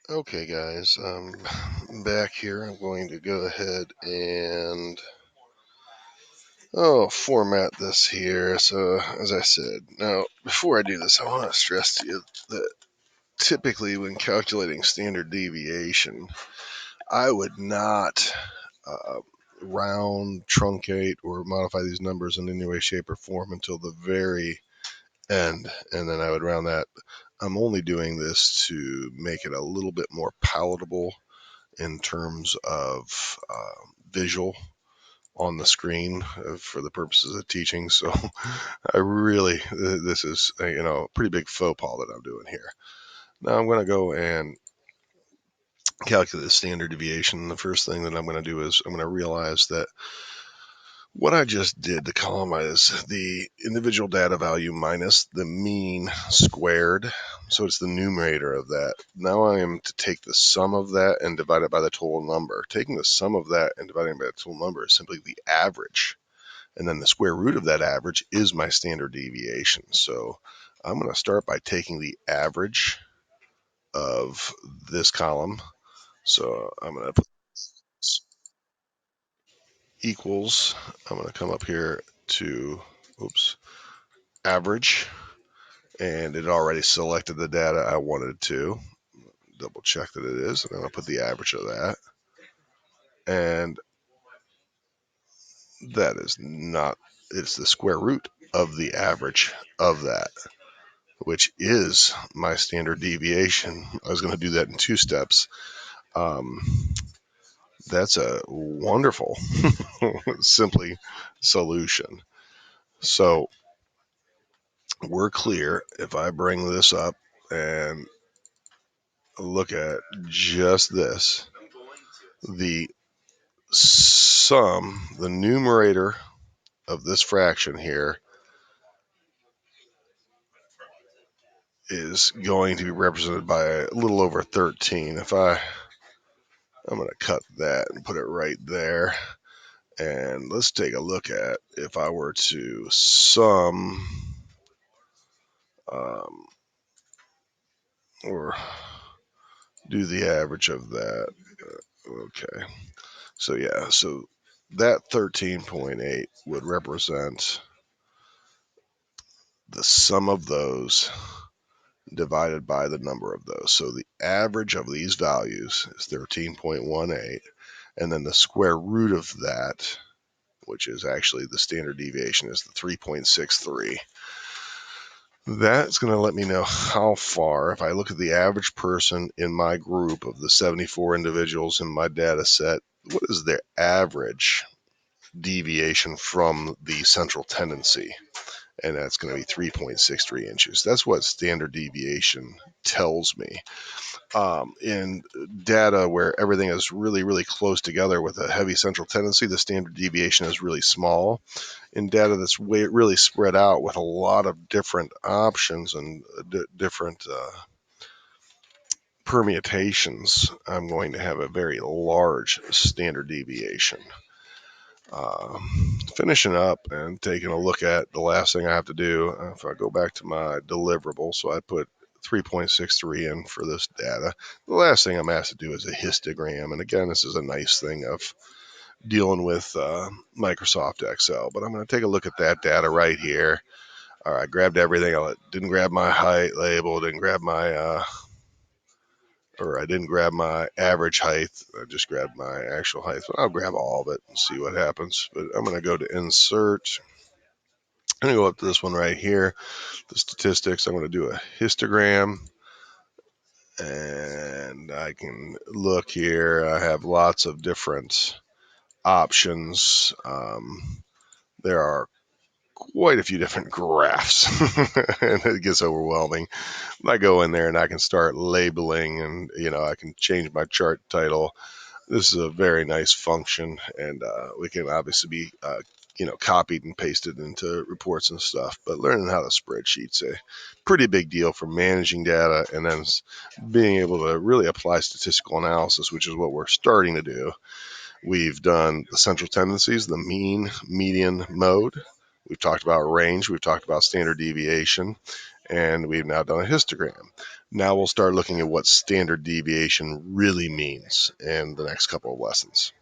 Okay, guys, back here. I'm going to go ahead and format this here. So, as I said, now before I do this, I want to stress to you that typically when calculating standard deviation, I would not uh, round, truncate, or modify these numbers in any way, shape, or form until the very end, and then I would round that. I'm only doing this to make it a little bit more palatable in terms of visual on the screen for the purposes of teaching. So I really, this is a pretty big faux pas that I'm doing here. Now I'm going to go and calculate the standard deviation. The first thing that I'm going to do is I'm going to realize that what I just did to columnize the individual data value minus the mean squared. So it's the numerator of that. Now I am to take the sum of that and divide it by the total number. Taking the sum of that and dividing it by the total number is simply the average. And then the square root of that average is my standard deviation. So I'm going to start by taking the average of this column. So I'm going to put equals. I'm going to come up here to, average, and it already selected the data I wanted to. Double check that it is, and then I'll put the average of that. And that is not, it's the square root of the average of that, which is my standard deviation. I was going to do that in two steps. That's a wonderful, simply solution. So we're clear. If I bring this up and look at just this, the sum, the numerator of this fraction here is going to be represented by a little over 13. I'm going to cut that and put it right there. And let's take a look at if I were to sum or do the average of that. Okay. So yeah, so that 13.8 would represent the sum of those divided by the number of those. So the average of these values is 13.18, and then the square root of that, which is actually the standard deviation, is the 3.63. That's going to let me know how far, if I look at the average person in my group of the 74 individuals in my data set, what is their average deviation from the central tendency? And that's going to be 3.63 inches. That's what standard deviation tells me. In data where everything is really, really close together with a heavy central tendency, the standard deviation is really small. In data that's really spread out with a lot of different options and different permutations, I'm going to have a very large standard deviation. Finishing up and taking a look at the last thing I have to do, if I go back to my deliverable, so I put 3.63 in for this data. The last thing I'm asked to do is a histogram, and again, this is a nice thing of dealing with Microsoft Excel, but I'm going to take a look at that data right here. All right, I grabbed everything. I didn't grab my height label, didn't grab my or I didn't grab my average height. I just grabbed my actual height. So I'll grab all of it and see what happens. But I'm going to go to insert. I'm going to go up to this one right here, the statistics. I'm going to do a histogram. And I can look here. I have lots of different options. There are quite a few different graphs, and it gets overwhelming. I go in there and I can start labeling, and I can change my chart title. This is a very nice function, and we can obviously be copied and pasted into reports and stuff. But learning how to spreadsheet's a pretty big deal for managing data, and then being able to really apply statistical analysis, which is what we're starting to do. We've done the central tendencies, the mean, median, mode. We've talked about range. We've talked about standard deviation, and we've now done a histogram. Now we'll start looking at what standard deviation really means in the next couple of lessons.